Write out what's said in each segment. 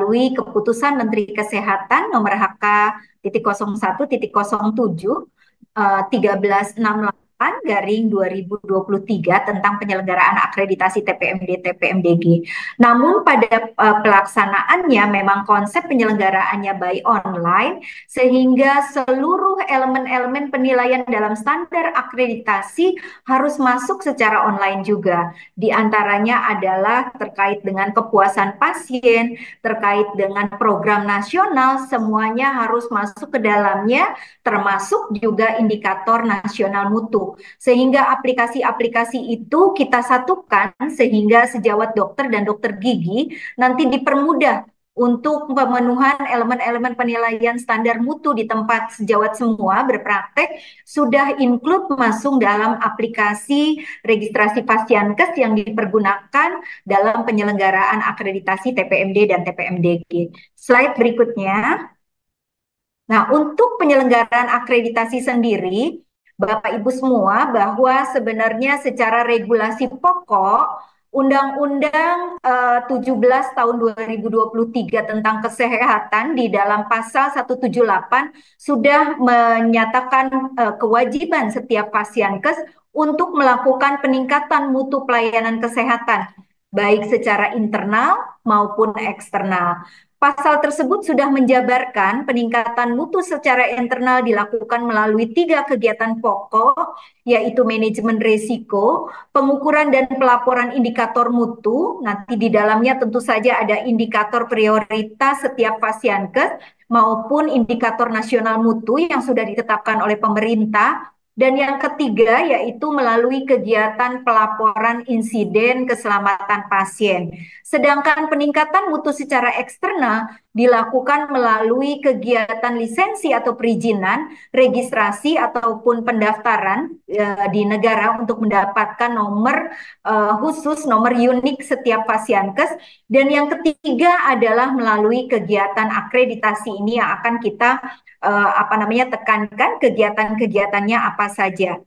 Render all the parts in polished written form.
melalui keputusan Menteri Kesehatan nomor HK.01.07 1368/2023 tentang penyelenggaraan akreditasi TPMD TPMDG. Namun pada pelaksanaannya memang konsep penyelenggaraannya by online sehingga seluruh elemen-elemen penilaian dalam standar akreditasi harus masuk secara online juga. Di antaranya adalah terkait dengan kepuasan pasien, terkait dengan program nasional, semuanya harus masuk ke dalamnya, termasuk juga indikator nasional mutu. Sehingga aplikasi-aplikasi itu kita satukan sehingga sejawat dokter dan dokter gigi nanti dipermudah untuk pemenuhan elemen-elemen penilaian standar mutu di tempat sejawat semua berpraktek sudah include masuk dalam aplikasi registrasi Pasienkes yang dipergunakan dalam penyelenggaraan akreditasi TPMD dan TPMDG. Slide berikutnya. Nah, untuk penyelenggaraan akreditasi sendiri, Bapak Ibu semua, bahwa sebenarnya secara regulasi pokok Undang-Undang 17 tahun 2023 tentang kesehatan di dalam pasal 178 sudah menyatakan kewajiban setiap Pasienkes untuk melakukan peningkatan mutu pelayanan kesehatan, baik secara internal maupun eksternal. Pasal tersebut sudah menjabarkan peningkatan mutu secara internal dilakukan melalui 3 kegiatan pokok, yaitu manajemen risiko, pengukuran dan pelaporan indikator mutu. Nanti di dalamnya tentu saja ada indikator prioritas setiap Pasienkes maupun indikator nasional mutu yang sudah ditetapkan oleh pemerintah. Dan yang ketiga yaitu melalui kegiatan pelaporan insiden keselamatan pasien. Sedangkan peningkatan mutu secara eksternal dilakukan melalui kegiatan lisensi atau perizinan, registrasi ataupun pendaftaran di negara untuk mendapatkan nomor khusus, nomor unik setiap Pasienkes. Dan yang ketiga adalah melalui kegiatan akreditasi ini yang akan kita tekankan kegiatan-kegiatannya apa saja.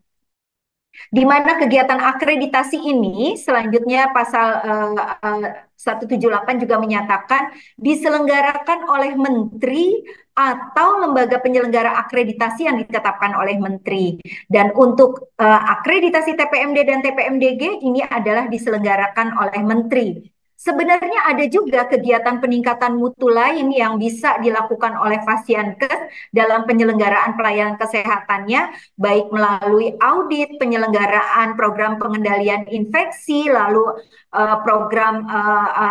Di mana kegiatan akreditasi ini selanjutnya pasal 178 juga menyatakan diselenggarakan oleh menteri atau lembaga penyelenggara akreditasi yang ditetapkan oleh menteri. Dan untuk akreditasi TPMD dan TPMDG ini adalah diselenggarakan oleh menteri. Sebenarnya ada juga kegiatan peningkatan mutu lain yang bisa dilakukan oleh Pasienkes dalam penyelenggaraan pelayanan kesehatannya, baik melalui audit, penyelenggaraan program pengendalian infeksi, lalu program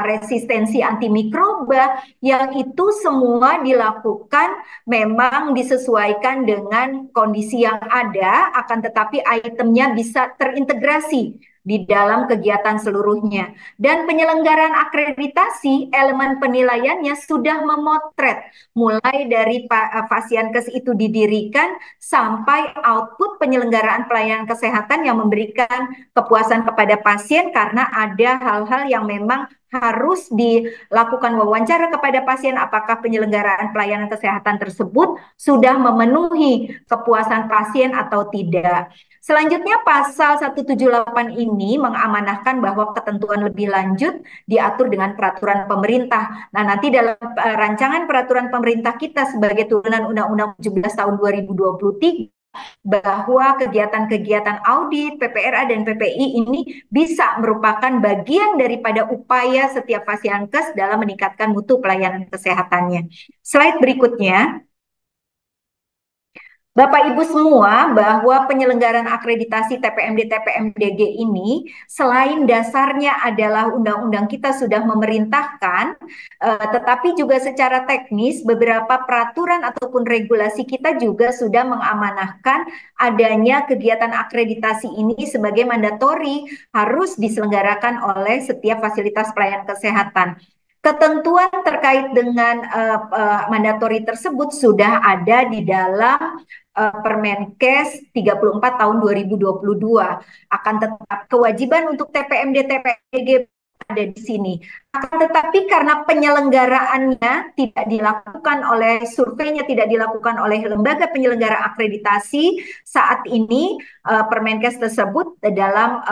resistensi antimikroba, yang itu semua dilakukan memang disesuaikan dengan kondisi yang ada, akan tetapi itemnya bisa terintegrasi di dalam kegiatan seluruhnya. Dan penyelenggaraan akreditasi, elemen penilaiannya sudah memotret mulai dari Pasienkes itu didirikan sampai output penyelenggaraan pelayanan kesehatan yang memberikan kepuasan kepada pasien, karena ada hal-hal yang memang harus dilakukan wawancara kepada pasien apakah penyelenggaraan pelayanan kesehatan tersebut sudah memenuhi kepuasan pasien atau tidak. Selanjutnya pasal 178 ini mengamanahkan bahwa ketentuan lebih lanjut diatur dengan peraturan pemerintah. Nah, nanti dalam rancangan peraturan pemerintah kita sebagai turunan Undang-Undang 17 tahun 2023 bahwa kegiatan-kegiatan audit, PPRA dan PPI ini bisa merupakan bagian daripada upaya setiap Pasienkes dalam meningkatkan mutu pelayanan kesehatannya. Slide berikutnya. Bapak Ibu semua, bahwa penyelenggaraan akreditasi TPMD TPMDG ini selain dasarnya adalah undang-undang kita sudah memerintahkan, tetapi juga secara teknis beberapa peraturan ataupun regulasi kita juga sudah mengamanahkan adanya kegiatan akreditasi ini sebagai mandatori harus diselenggarakan oleh setiap fasilitas pelayanan kesehatan. Ketentuan terkait dengan mandatori tersebut sudah ada di dalam Permenkes 34 tahun 2022. Akan tetap kewajiban untuk TPMD TPMDG ada di sini. Akan tetapi karena penyelenggaraannya tidak dilakukan oleh surveinya, tidak dilakukan oleh lembaga penyelenggara akreditasi saat ini, Permenkes tersebut dalam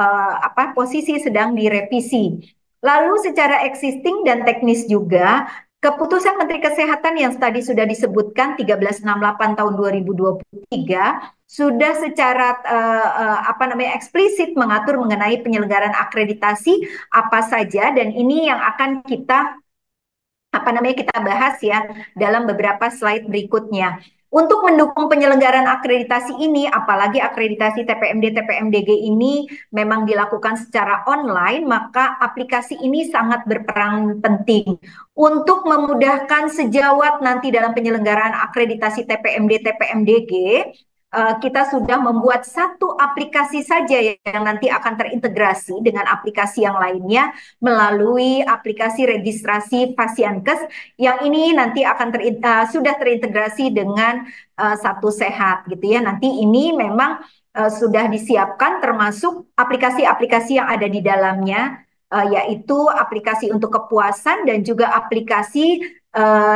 posisi sedang direvisi. Lalu secara existing dan teknis juga, Keputusan Menteri Kesehatan yang tadi sudah disebutkan 1368 tahun 2023 sudah secara apa namanya eksplisit mengatur mengenai penyelenggaraan akreditasi apa saja, dan ini yang akan kita apa namanya kita bahas ya dalam beberapa slide berikutnya. Untuk mendukung penyelenggaraan akreditasi ini, apalagi akreditasi TPMD TPMDG ini memang dilakukan secara online, maka aplikasi ini sangat berperan penting untuk memudahkan sejawat nanti dalam penyelenggaraan akreditasi TPMD TPMDG. Kita sudah membuat satu aplikasi saja yang nanti akan terintegrasi dengan aplikasi yang lainnya melalui aplikasi registrasi Fasiankes yang ini nanti akan sudah terintegrasi dengan Satu Sehat gitu ya. Nanti ini memang sudah disiapkan termasuk aplikasi-aplikasi yang ada di dalamnya, yaitu aplikasi untuk kepuasan dan juga aplikasi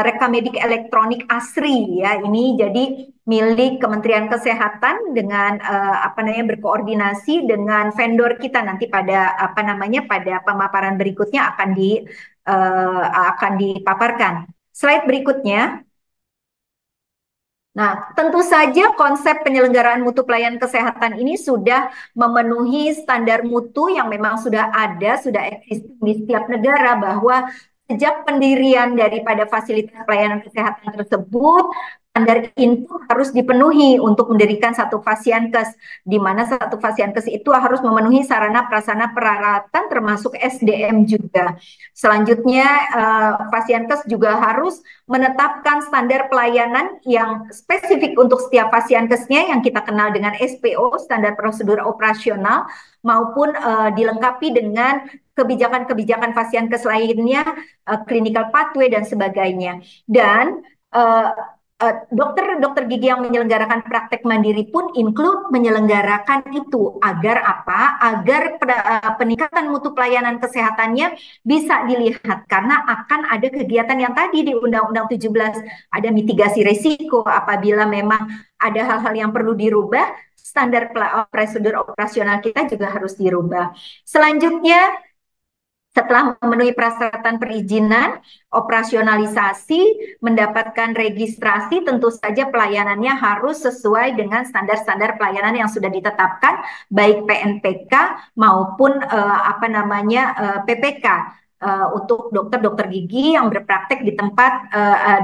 rekamedik elektronik ASRI ya. Ini jadi milik Kementerian Kesehatan dengan apa namanya berkoordinasi dengan vendor kita nanti pada apa namanya pada pemaparan berikutnya akan dipaparkan. Slide berikutnya. Nah, tentu saja konsep penyelenggaraan mutu pelayanan kesehatan ini sudah memenuhi standar mutu yang memang sudah ada, sudah eksis di setiap negara, bahwa sejak pendirian daripada fasilitas pelayanan kesehatan tersebut, standar itu harus dipenuhi untuk mendirikan satu Fasiankes, di mana satu Fasiankes itu harus memenuhi sarana prasarana peralatan termasuk SDM juga. Selanjutnya, Fasiankes juga harus menetapkan standar pelayanan yang spesifik untuk setiap Fasiankesnya yang kita kenal dengan SPO, standar prosedur operasional, maupun dilengkapi dengan kebijakan-kebijakan Fasiankes lainnya, clinical pathway dan sebagainya. Dan dokter-dokter gigi yang menyelenggarakan praktek mandiri pun include menyelenggarakan itu agar apa? Agar peningkatan mutu pelayanan kesehatannya bisa dilihat, karena akan ada kegiatan yang tadi di Undang-Undang 17 ada mitigasi risiko apabila memang ada hal-hal yang perlu dirubah, standar prosedur operasional kita juga harus dirubah. Selanjutnya, setelah memenuhi persyaratan perizinan, operasionalisasi, mendapatkan registrasi, tentu saja pelayanannya harus sesuai dengan standar-standar pelayanan yang sudah ditetapkan, baik PNPK maupun apa namanya PPK. Untuk dokter-dokter gigi yang berpraktek di tempat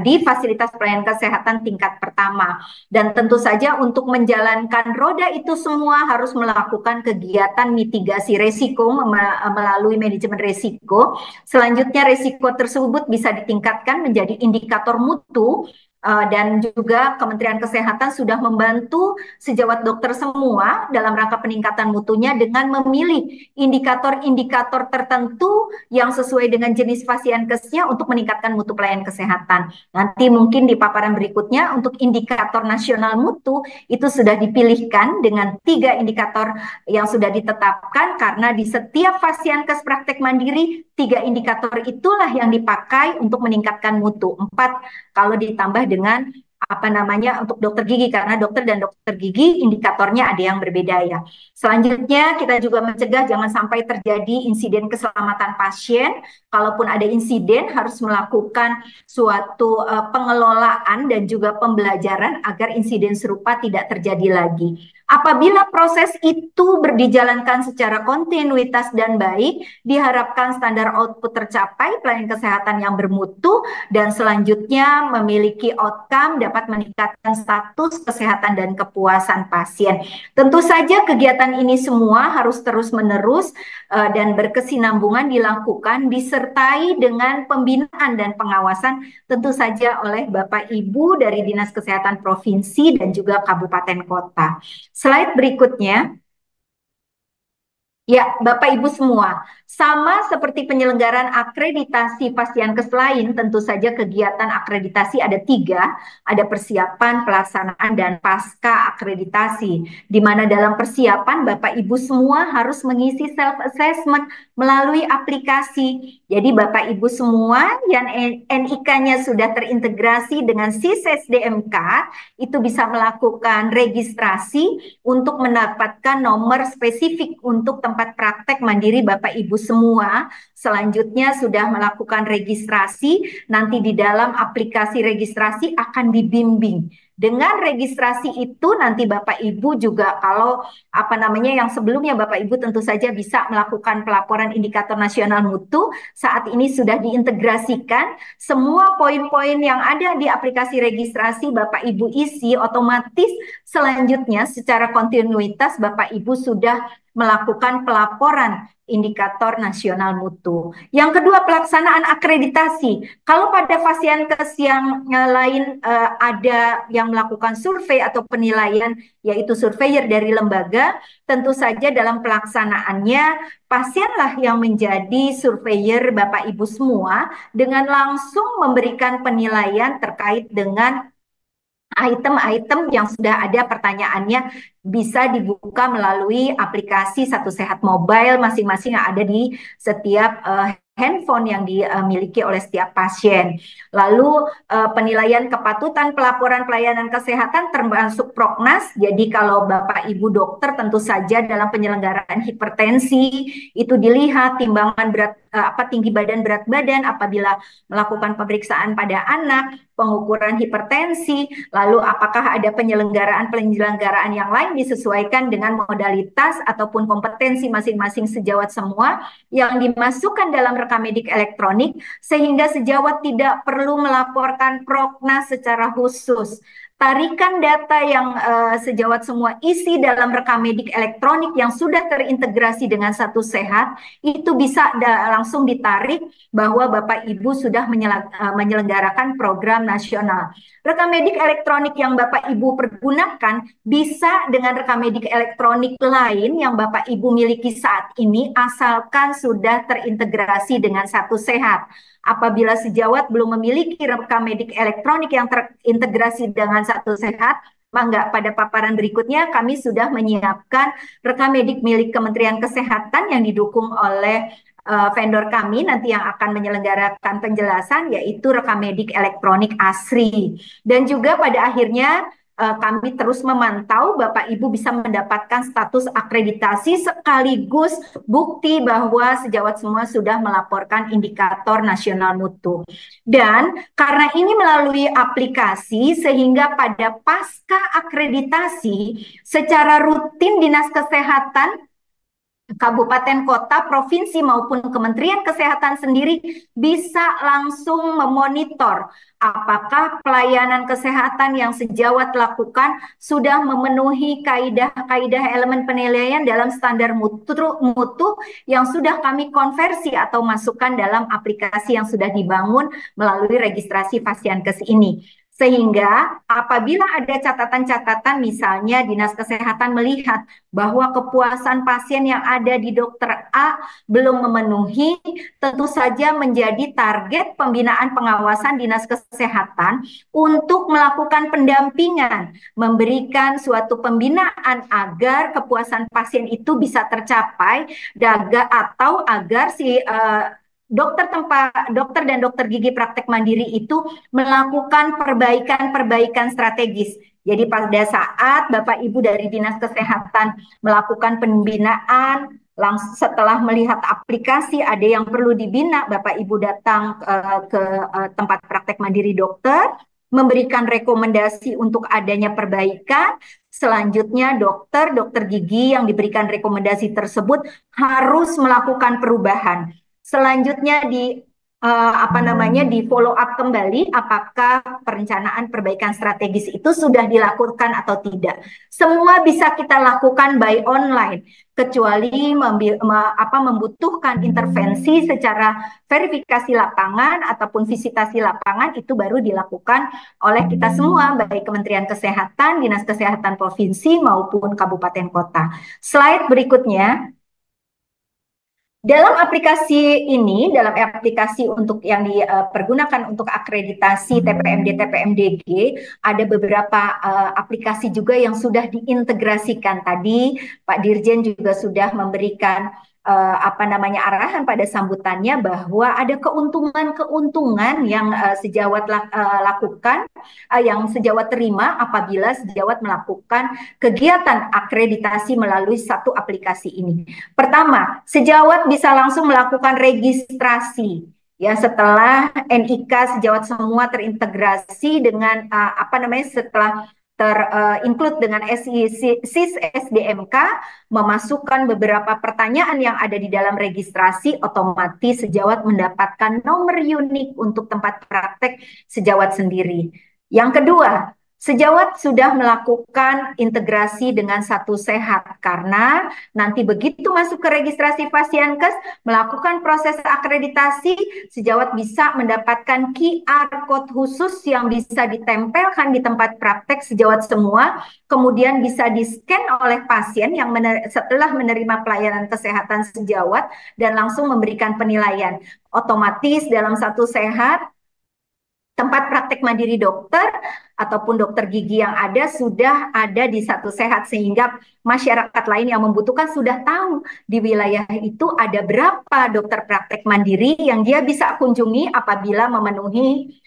di fasilitas pelayanan kesehatan tingkat pertama. Dan tentu saja untuk menjalankan roda itu semua harus melakukan kegiatan mitigasi resiko melalui manajemen resiko. Selanjutnya resiko tersebut bisa ditingkatkan menjadi indikator mutu, dan juga Kementerian Kesehatan sudah membantu sejawat dokter semua dalam rangka peningkatan mutunya dengan memilih indikator-indikator tertentu yang sesuai dengan jenis Fasiankesnya untuk meningkatkan mutu pelayanan kesehatan. Nanti mungkin di paparan berikutnya untuk indikator nasional mutu itu sudah dipilihkan dengan 3 indikator yang sudah ditetapkan, karena di setiap Fasiankes praktek mandiri 3 indikator itulah yang dipakai untuk meningkatkan mutu. 4 kalau ditambah dengan apa namanya untuk dokter gigi, karena dokter dan dokter gigi indikatornya ada yang berbeda ya. Selanjutnya kita juga mencegah jangan sampai terjadi insiden keselamatan pasien. Kalaupun ada insiden harus melakukan suatu pengelolaan dan juga pembelajaran agar insiden serupa tidak terjadi lagi. Apabila proses itu dijalankan secara kontinuitas dan baik, diharapkan standar output tercapai, pelayanan kesehatan yang bermutu, dan selanjutnya memiliki outcome dapat meningkatkan status kesehatan dan kepuasan pasien. Tentu saja kegiatan ini semua harus terus-menerus dan berkesinambungan dilakukan disertai dengan pembinaan dan pengawasan tentu saja oleh Bapak Ibu dari Dinas Kesehatan Provinsi dan juga Kabupaten Kota. Slide berikutnya. Ya, Bapak Ibu semua, sama seperti penyelenggaraan akreditasi Fasiankes lain, tentu saja kegiatan akreditasi ada 3, ada persiapan, pelaksanaan, dan pasca akreditasi, di mana dalam persiapan Bapak Ibu semua harus mengisi self-assessment melalui aplikasi. Jadi Bapak Ibu semua yang NIK-nya sudah terintegrasi dengan SIS-SDMK, itu bisa melakukan registrasi untuk mendapatkan nomor spesifik untuk tempat tempat praktek mandiri Bapak Ibu semua selanjutnya sudah melakukan registrasi, nanti di dalam aplikasi registrasi akan dibimbing. Dengan registrasi itu nanti Bapak Ibu juga kalau yang sebelumnya Bapak Ibu tentu saja bisa melakukan pelaporan indikator nasional mutu, saat ini sudah diintegrasikan semua poin-poin yang ada di aplikasi registrasi Bapak Ibu isi otomatis selanjutnya secara kontinuitas Bapak Ibu sudah melakukan pelaporan indikator nasional mutu. Yang kedua, pelaksanaan akreditasi. Kalau pada fasiankes yang lain ada yang melakukan survei atau penilaian, yaitu surveyor dari lembaga, tentu saja dalam pelaksanaannya pasienlah yang menjadi surveyor Bapak Ibu semua dengan langsung memberikan penilaian terkait dengan item-item yang sudah ada pertanyaannya bisa dibuka melalui aplikasi Satu Sehat Mobile masing-masing yang ada di setiap handphone yang dimiliki oleh setiap pasien. Lalu penilaian kepatutan pelaporan pelayanan kesehatan termasuk prognas. Jadi kalau Bapak Ibu dokter tentu saja dalam penyelenggaraan hipertensi itu dilihat timbangan tinggi badan berat badan apabila melakukan pemeriksaan pada anak, pengukuran hipertensi, lalu apakah ada penyelenggaraan yang lain disesuaikan dengan modalitas ataupun kompetensi masing-masing sejawat semua yang dimasukkan dalam rekam medik elektronik sehingga sejawat tidak perlu melaporkan prognas secara khusus. Tarikan data yang sejawat semua isi dalam rekam medik elektronik yang sudah terintegrasi dengan Satu Sehat itu bisa langsung ditarik bahwa Bapak Ibu sudah menyelenggarakan program nasional. Rekam medik elektronik yang Bapak Ibu pergunakan bisa dengan rekam medik elektronik lain yang Bapak Ibu miliki saat ini asalkan sudah terintegrasi dengan Satu Sehat. Apabila sejawat belum memiliki rekam medik elektronik yang terintegrasi dengan Satu Sehat, maka pada paparan berikutnya kami sudah menyiapkan rekam medik milik Kementerian Kesehatan yang didukung oleh vendor kami nanti yang akan menyelenggarakan penjelasan yaitu rekam medik elektronik ASRI. Dan juga pada akhirnya kami terus memantau Bapak Ibu bisa mendapatkan status akreditasi sekaligus bukti bahwa sejawat semua sudah melaporkan indikator nasional mutu. Dan karena ini melalui aplikasi sehingga pada pasca akreditasi secara rutin Dinas Kesehatan kabupaten, kota, provinsi maupun Kementerian Kesehatan sendiri bisa langsung memonitor apakah pelayanan kesehatan yang sejawat lakukan sudah memenuhi kaidah-kaidah elemen penilaian dalam standar mutu yang sudah kami konversi atau masukkan dalam aplikasi yang sudah dibangun melalui registrasi fasiankes ini. Sehingga apabila ada catatan-catatan misalnya Dinas Kesehatan melihat bahwa kepuasan pasien yang ada di dokter A belum memenuhi, tentu saja menjadi target pembinaan pengawasan Dinas Kesehatan untuk melakukan pendampingan, memberikan suatu pembinaan agar kepuasan pasien itu bisa tercapai atau agar si dokter dan dokter gigi praktek mandiri itu melakukan perbaikan strategis. Jadi pada saat Bapak Ibu dari Dinas Kesehatan melakukan pembinaan, langsung setelah melihat aplikasi ada yang perlu dibina, Bapak Ibu datang ke tempat praktek mandiri dokter, memberikan rekomendasi untuk adanya perbaikan. Selanjutnya dokter gigi yang diberikan rekomendasi tersebut harus melakukan perubahan. Selanjutnya di follow up kembali apakah perencanaan perbaikan strategis itu sudah dilakukan atau tidak. Semua bisa kita lakukan by online kecuali membutuhkan intervensi secara verifikasi lapangan ataupun visitasi lapangan itu baru dilakukan oleh kita semua baik Kementerian Kesehatan, Dinas Kesehatan Provinsi maupun kabupaten kota. Slide berikutnya. Dalam aplikasi ini, dalam aplikasi untuk yang dipergunakan untuk akreditasi TPMD, TPMDG, ada beberapa aplikasi juga yang sudah diintegrasikan. Tadi Pak Dirjen juga sudah memberikan apa namanya arahan pada sambutannya bahwa ada keuntungan-keuntungan yang lakukan, yang sejawat terima apabila sejawat melakukan kegiatan akreditasi melalui satu aplikasi ini. Pertama, sejawat bisa langsung melakukan registrasi. Ya, setelah NIK sejawat semua terintegrasi dengan apa namanya setelah include dengan SIS SDMK, memasukkan beberapa pertanyaan yang ada di dalam registrasi, otomatis sejawat mendapatkan nomor unik untuk tempat praktek sejawat sendiri. Yang kedua, sejawat sudah melakukan integrasi dengan Satu Sehat karena nanti begitu masuk ke registrasi Fasiankes, melakukan proses akreditasi, sejawat bisa mendapatkan QR code khusus yang bisa ditempelkan di tempat praktek sejawat semua, kemudian bisa di-scan oleh pasien yang setelah menerima pelayanan kesehatan sejawat dan langsung memberikan penilaian. Otomatis dalam Satu Sehat, tempat praktek mandiri dokter ataupun dokter gigi yang ada sudah ada di Satu Sehat, sehingga masyarakat lain yang membutuhkan sudah tahu di wilayah itu ada berapa dokter praktek mandiri yang dia bisa kunjungi apabila memenuhi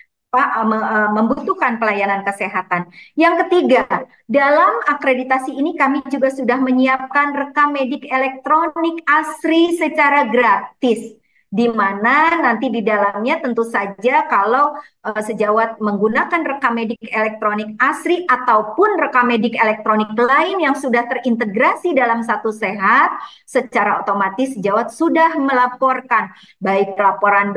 membutuhkan pelayanan kesehatan. Yang ketiga, dalam akreditasi ini kami juga sudah menyiapkan rekam medik elektronik ASRI secara gratis, di mana nanti di dalamnya tentu saja kalau sejawat menggunakan rekam medik elektronik ASRI ataupun rekam medik elektronik lain yang sudah terintegrasi dalam Satu Sehat, secara otomatis sejawat sudah melaporkan baik laporan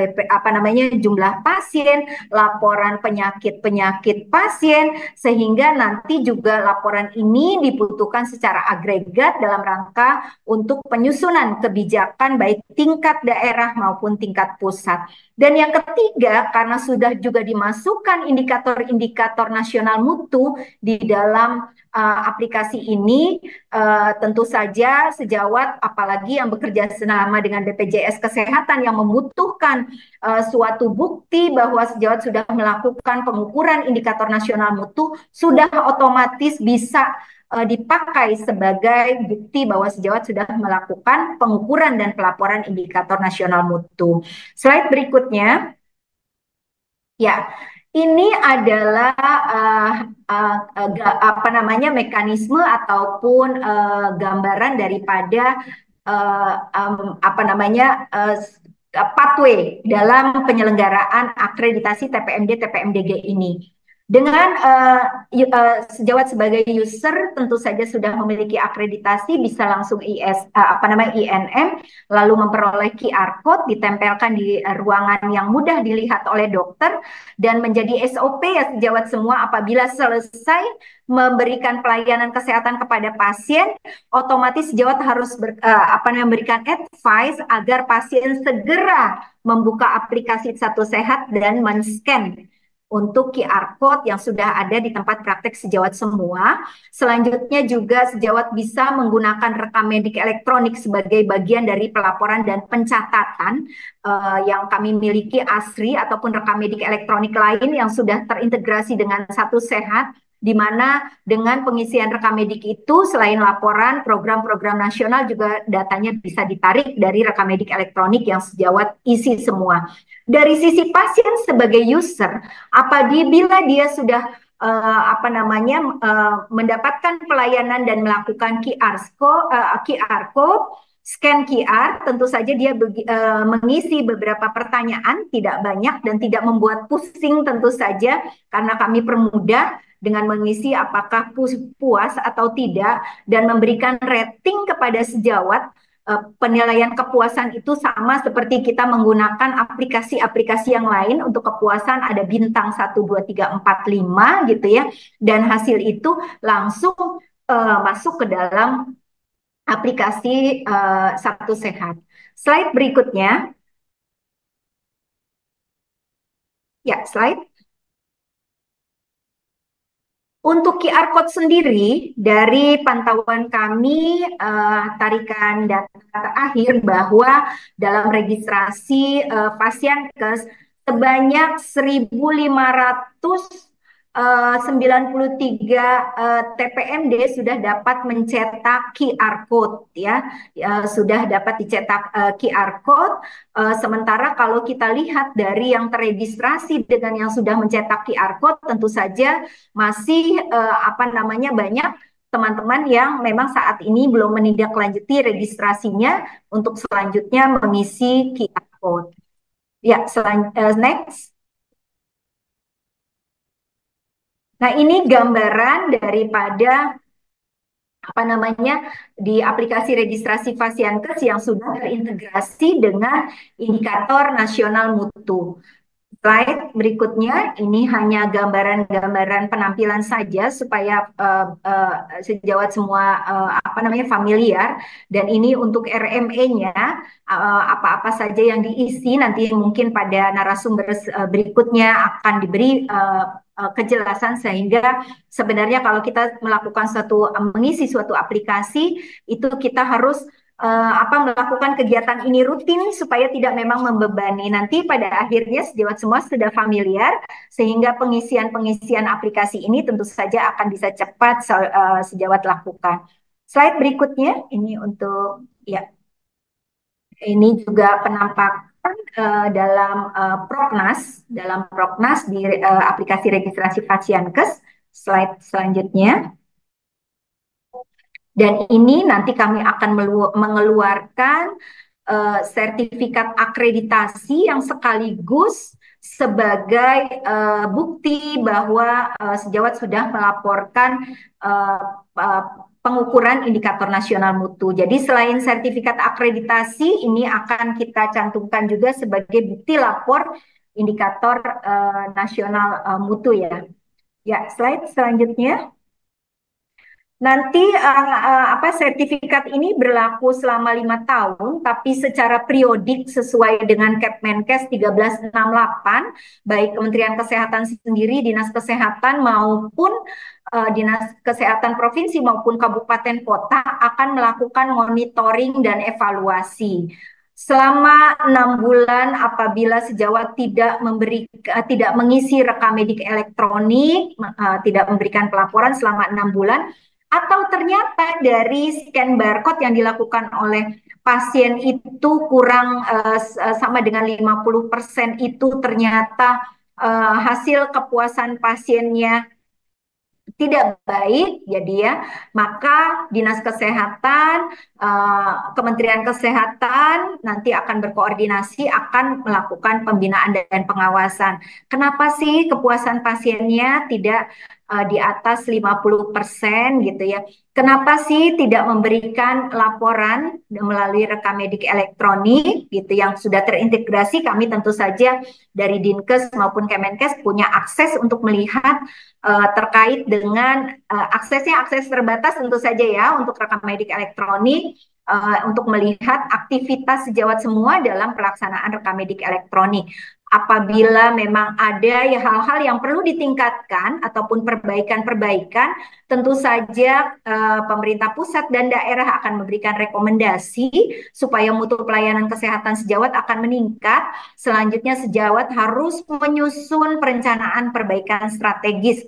jumlah pasien, laporan penyakit-penyakit pasien, sehingga nanti juga laporan ini dibutuhkan secara agregat dalam rangka untuk penyusunan kebijakan baik tingkat daerah maupun tingkat pusat. Dan yang ketiga, karena sudah juga dimasukkan indikator-indikator nasional mutu di dalam aplikasi ini, tentu saja sejawat apalagi yang bekerja selama dengan BPJS Kesehatan yang membutuhkan suatu bukti bahwa sejawat sudah melakukan pengukuran indikator nasional mutu, sudah otomatis bisa dipakai sebagai bukti bahwa sejawat sudah melakukan pengukuran dan pelaporan indikator nasional mutu. Slide berikutnya, ya, ini adalah apa namanya mekanisme ataupun gambaran daripada apa namanya pathway dalam penyelenggaraan akreditasi TPMD TPMDG ini. Dengan sejawat sebagai user tentu saja sudah memiliki akreditasi, bisa langsung INM, lalu memperoleh QR code, ditempelkan di ruangan yang mudah dilihat oleh dokter, dan menjadi SOP ya sejawat semua apabila selesai memberikan pelayanan kesehatan kepada pasien, otomatis sejawat harus memberikan advice agar pasien segera membuka aplikasi Satu Sehat dan men-scan untuk QR code yang sudah ada di tempat praktek sejawat semua. Selanjutnya juga sejawat bisa menggunakan rekam medik elektronik sebagai bagian dari pelaporan dan pencatatan yang kami miliki ASRI ataupun rekam medik elektronik lain yang sudah terintegrasi dengan Satu Sehat, di mana dengan pengisian rekam medik itu selain laporan, program-program nasional juga datanya bisa ditarik dari rekam medik elektronik yang sejawat isi semua. Dari sisi pasien sebagai user, apabila dia sudah mendapatkan pelayanan dan melakukan QR code, scan QR, tentu saja dia mengisi beberapa pertanyaan, tidak banyak dan tidak membuat pusing tentu saja, karena kami permudah dengan mengisi apakah puas atau tidak, dan memberikan rating kepada sejawat. Penilaian kepuasan itu sama seperti kita menggunakan aplikasi-aplikasi yang lain. Untuk kepuasan ada bintang 1, 2, 3, 4, 5 gitu ya, dan hasil itu langsung masuk ke dalam aplikasi Satu Sehat. Slide berikutnya. Ya, slide. Untuk QR code sendiri, dari pantauan kami, tarikan data terakhir bahwa dalam registrasi Fasiankes sebanyak 1.500 93 TPMD sudah dapat mencetak QR code ya, sudah dapat dicetak QR code. Sementara kalau kita lihat dari yang terregistrasi dengan yang sudah mencetak QR code, tentu saja masih apa namanya banyak teman-teman yang memang saat ini belum menindaklanjuti registrasinya untuk selanjutnya mengisi QR code. Ya, next. Nah, ini gambaran daripada apa namanya di aplikasi registrasi Fasiankes yang sudah terintegrasi dengan indikator nasional mutu. Slide berikutnya ini hanya gambaran-gambaran penampilan saja supaya sejawat semua apa namanya familiar, dan ini untuk RME-nya apa-apa saja yang diisi nanti mungkin pada narasumber berikutnya akan diberi kejelasan, sehingga sebenarnya kalau kita melakukan mengisi suatu aplikasi itu kita harus melakukan kegiatan ini rutin supaya tidak memang membebani. Nanti pada akhirnya sejawat semua sudah familiar sehingga pengisian aplikasi ini tentu saja akan bisa cepat sejawat lakukan. Slide berikutnya ini untuk ya, ini juga penampakan dalam Proknas di aplikasi registrasi Fasiankes. Slide selanjutnya. Dan ini nanti kami akan mengeluarkan sertifikat akreditasi yang sekaligus sebagai bukti bahwa sejawat sudah melaporkan pengukuran indikator nasional mutu. Jadi selain sertifikat akreditasi, ini akan kita cantumkan juga sebagai bukti lapor indikator nasional mutu ya. Ya, slide selanjutnya. Nanti sertifikat ini berlaku selama 5 tahun, tapi secara periodik sesuai dengan Kepmenkes 1368, baik Kementerian Kesehatan sendiri, Dinas Kesehatan maupun Dinas Kesehatan Provinsi maupun Kabupaten Kota akan melakukan monitoring dan evaluasi. Selama 6 bulan apabila sejawat tidak mengisi rekammedik elektronik, tidak memberikan pelaporan selama 6 bulan, atau ternyata dari scan barcode yang dilakukan oleh pasien itu kurang sama dengan 50% itu ternyata hasil kepuasan pasiennya tidak baik, jadi ya, maka Dinas Kesehatan, Kementerian Kesehatan nanti akan berkoordinasi, akan melakukan pembinaan dan pengawasan. Kenapa sih kepuasan pasiennya tidak di atas 50% gitu ya? Kenapa sih tidak memberikan laporan melalui rekammedik elektronik gitu yang sudah terintegrasi? Kami tentu saja dari Dinkes maupun Kemenkes punya akses untuk melihat terkait dengan akses terbatas tentu saja ya untuk rekammedik elektronik, untuk melihat aktivitas sejawat semua dalam pelaksanaan rekammedik elektronik. Apabila memang ada ya hal-hal yang perlu ditingkatkan ataupun perbaikan-perbaikan, tentu saja pemerintah pusat dan daerah akan memberikan rekomendasi supaya mutu pelayanan kesehatan sejawat akan meningkat. Selanjutnya sejawat harus menyusun perencanaan perbaikan strategis.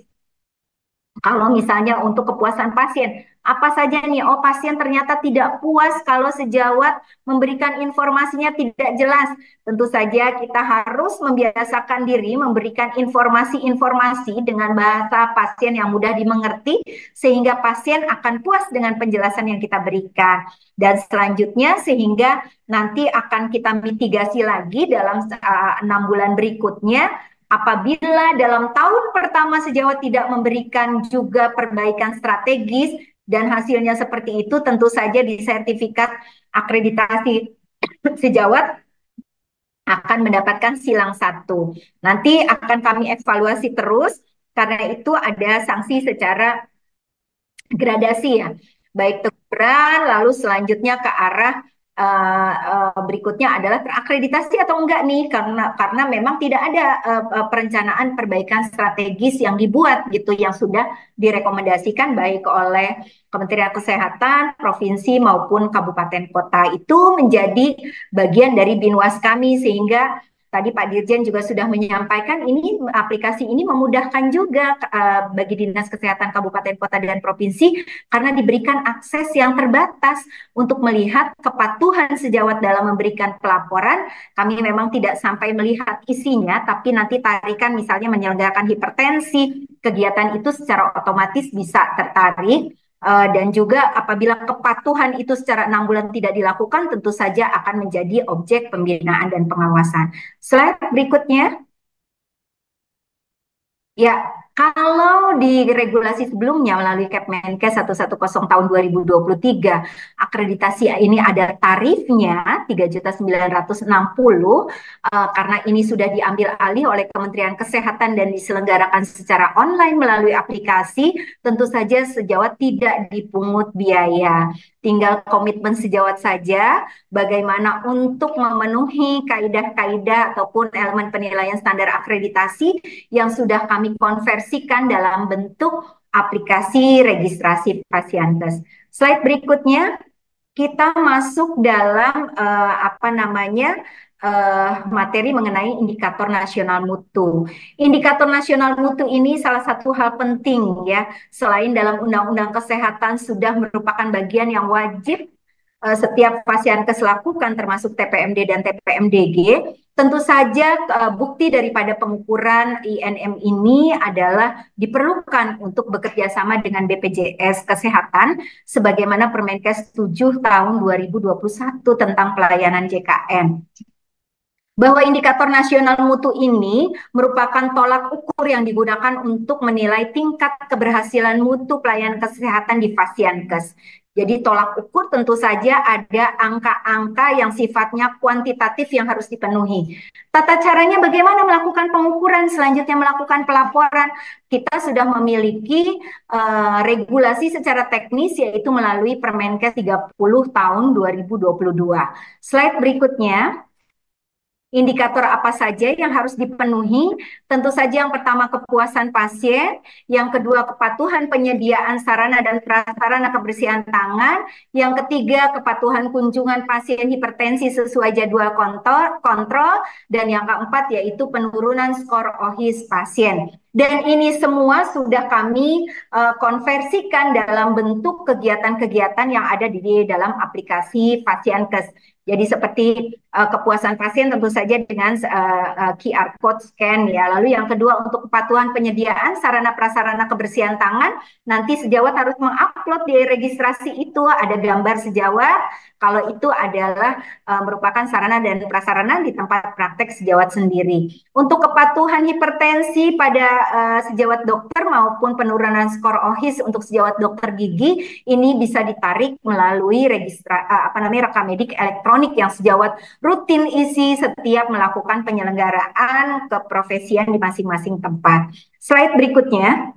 Kalau misalnya untuk kepuasan pasien, apa saja nih? Oh, pasien ternyata tidak puas kalau sejawat memberikan informasinya tidak jelas. Tentu saja kita harus membiasakan diri memberikan informasi-informasi dengan bahasa pasien yang mudah dimengerti, sehingga pasien akan puas dengan penjelasan yang kita berikan. Dan selanjutnya sehingga nanti akan kita mitigasi lagi dalam 6 bulan berikutnya. Apabila dalam tahun pertama sejawat tidak memberikan juga perbaikan strategis dan hasilnya seperti itu, tentu saja di sertifikat akreditasi sejawat akan mendapatkan silang 1. Nanti akan kami evaluasi terus, karena itu ada sanksi secara gradasi ya, baik teguran lalu selanjutnya ke arah berikutnya adalah terakreditasi atau enggak nih, karena memang tidak ada perencanaan perbaikan strategis yang dibuat gitu yang sudah direkomendasikan baik oleh Kementerian Kesehatan, provinsi maupun kabupaten kota. Itu menjadi bagian dari Binwas kami, sehingga tadi Pak Dirjen juga sudah menyampaikan ini aplikasi ini memudahkan juga bagi Dinas Kesehatan Kabupaten Kota dan Provinsi karena diberikan akses yang terbatas untuk melihat kepatuhan sejawat dalam memberikan pelaporan. Kami memang tidak sampai melihat isinya, tapi nanti tarikan misalnya menyelenggarakan hipertensi, kegiatan itu secara otomatis bisa tertarik. Dan juga apabila kepatuhan itu secara 6 bulan tidak dilakukan, tentu saja akan menjadi objek pembinaan dan pengawasan. Slide berikutnya. Ya, kalau di regulasi sebelumnya melalui Kepmenkes 110 tahun 2023, akreditasi ini ada tarifnya 3.960 karena ini sudah diambil alih oleh Kementerian Kesehatan dan diselenggarakan secara online melalui aplikasi, tentu saja sejawat tidak dipungut biaya. Tinggal komitmen sejawat saja bagaimana untuk memenuhi kaidah-kaidah ataupun elemen penilaian standar akreditasi yang sudah kami konversikan dalam bentuk aplikasi registrasi Pasienkes. Slide berikutnya, kita masuk dalam materi mengenai indikator nasional mutu. Indikator nasional mutu ini salah satu hal penting ya, selain dalam Undang-Undang Kesehatan sudah merupakan bagian yang wajib setiap Pasienkes lakukan termasuk TPMD dan TPMDG. Tentu saja bukti daripada pengukuran INM ini adalah diperlukan untuk bekerja sama dengan BPJS Kesehatan sebagaimana Permenkes 7 tahun 2021 tentang pelayanan JKN. Bahwa indikator nasional mutu ini merupakan tolak ukur yang digunakan untuk menilai tingkat keberhasilan mutu pelayanan kesehatan di Pasienkes. Jadi tolak ukur tentu saja ada angka-angka yang sifatnya kuantitatif yang harus dipenuhi. Tata caranya bagaimana melakukan pengukuran, selanjutnya melakukan pelaporan. Kita sudah memiliki regulasi secara teknis yaitu melalui Permenkes 30 tahun 2022. Slide berikutnya. Indikator apa saja yang harus dipenuhi? Tentu saja yang pertama kepuasan pasien, yang kedua kepatuhan penyediaan sarana dan prasarana kebersihan tangan, yang ketiga kepatuhan kunjungan pasien hipertensi sesuai jadwal kontrol, dan yang keempat yaitu penurunan skor OHIS pasien. Dan ini semua sudah kami konversikan dalam bentuk kegiatan-kegiatan yang ada di dalam aplikasi Pasienkes. Jadi seperti kepuasan pasien tentu saja dengan QR code scan ya. Lalu yang kedua untuk kepatuhan penyediaan sarana prasarana kebersihan tangan, nanti sejawat harus mengupload di registrasi itu ada gambar sejawat. Kalau itu adalah merupakan sarana dan prasarana di tempat praktek sejawat sendiri. Untuk kepatuhan hipertensi pada sejawat dokter maupun penurunan skor OHIS untuk sejawat dokter gigi ini bisa ditarik melalui rekamedik elektronik yang sejawat rutin isi setiap melakukan penyelenggaraan keprofesian di masing-masing tempat. Slide berikutnya.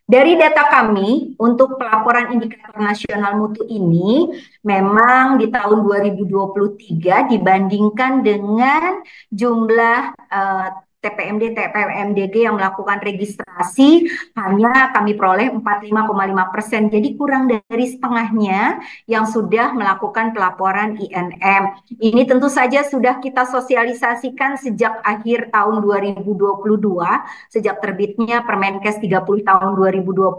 Dari data kami untuk pelaporan indikator nasional mutu ini memang di tahun 2023 dibandingkan dengan jumlah TPMD, TPMDG yang melakukan registrasi hanya kami peroleh 45,5%. Jadi kurang dari setengahnya yang sudah melakukan pelaporan INM. Ini tentu saja sudah kita sosialisasikan sejak akhir tahun 2022, sejak terbitnya Permenkes 30 tahun 2022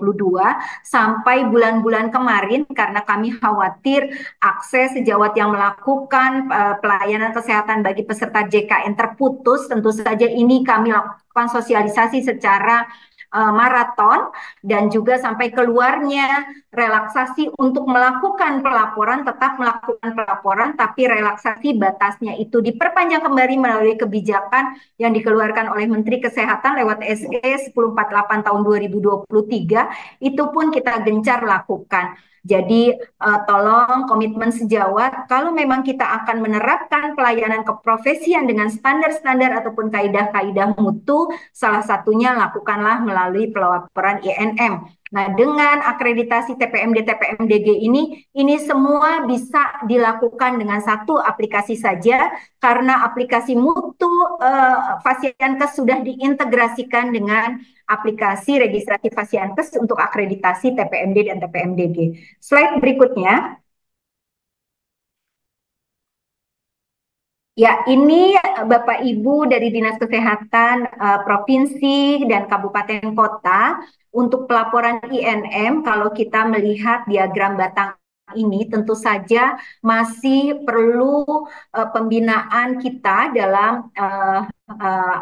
sampai bulan-bulan kemarin karena kami khawatir akses sejawat yang melakukan pelayanan kesehatan bagi peserta JKN terputus. Tentu saja ini kami lakukan sosialisasi secara maraton dan juga sampai keluarnya relaksasi untuk melakukan pelaporan, tetap melakukan pelaporan, tapi relaksasi batasnya itu diperpanjang kembali melalui kebijakan yang dikeluarkan oleh Menteri Kesehatan lewat SE 1048 tahun 2023, itu pun kita gencar lakukan. Jadi tolong komitmen sejawat kalau memang kita akan menerapkan pelayanan keprofesian dengan standar-standar ataupun kaidah-kaidah mutu, salah satunya lakukanlah melalui pelaporan INM. Nah, dengan akreditasi TPMD, TPMDG ini semua bisa dilakukan dengan satu aplikasi saja karena aplikasi mutu Pasienkes sudah diintegrasikan dengan aplikasi registrasi Pasienkes untuk akreditasi TPMD dan TPMDG. Slide berikutnya. Ya, ini Bapak Ibu dari Dinas Kesehatan Provinsi dan Kabupaten Kota untuk pelaporan INM, kalau kita melihat diagram batang ini tentu saja masih perlu pembinaan kita dalam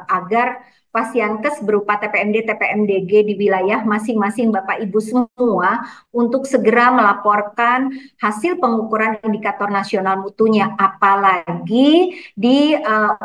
agar Pasienkes berupa TPMD, TPMDG di wilayah masing-masing Bapak Ibu semua untuk segera melaporkan hasil pengukuran indikator nasional mutunya, apalagi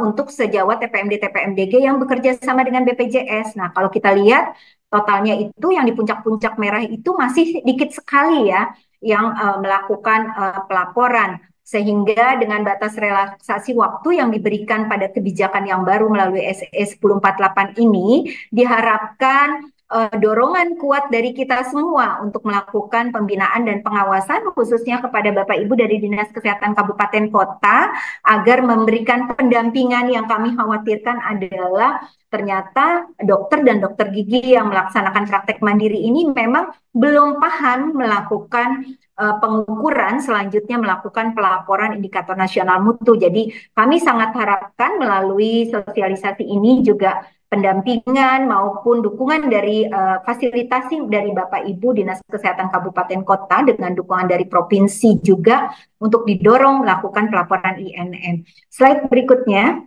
untuk sejawat TPMD TPMDG yang bekerja sama dengan BPJS. Nah, kalau kita lihat totalnya itu yang di puncak-puncak merah itu masih sedikit sekali ya yang melakukan pelaporan, sehingga dengan batas relaksasi waktu yang diberikan pada kebijakan yang baru melalui SE 1048 ini diharapkan dorongan kuat dari kita semua untuk melakukan pembinaan dan pengawasan khususnya kepada Bapak Ibu dari Dinas Kesehatan Kabupaten Kota agar memberikan pendampingan. Yang kami khawatirkan adalah ternyata dokter dan dokter gigi yang melaksanakan praktek mandiri ini memang belum paham melakukan pengukuran, selanjutnya melakukan pelaporan indikator nasional mutu. Jadi kami sangat harapkan melalui sosialisasi ini juga pendampingan maupun dukungan dari fasilitasi dari Bapak Ibu Dinas Kesehatan Kabupaten Kota dengan dukungan dari provinsi juga untuk didorong melakukan pelaporan INN. Slide berikutnya.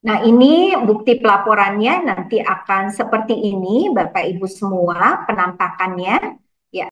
Nah, ini bukti pelaporannya nanti akan seperti ini, Bapak Ibu semua, penampakannya.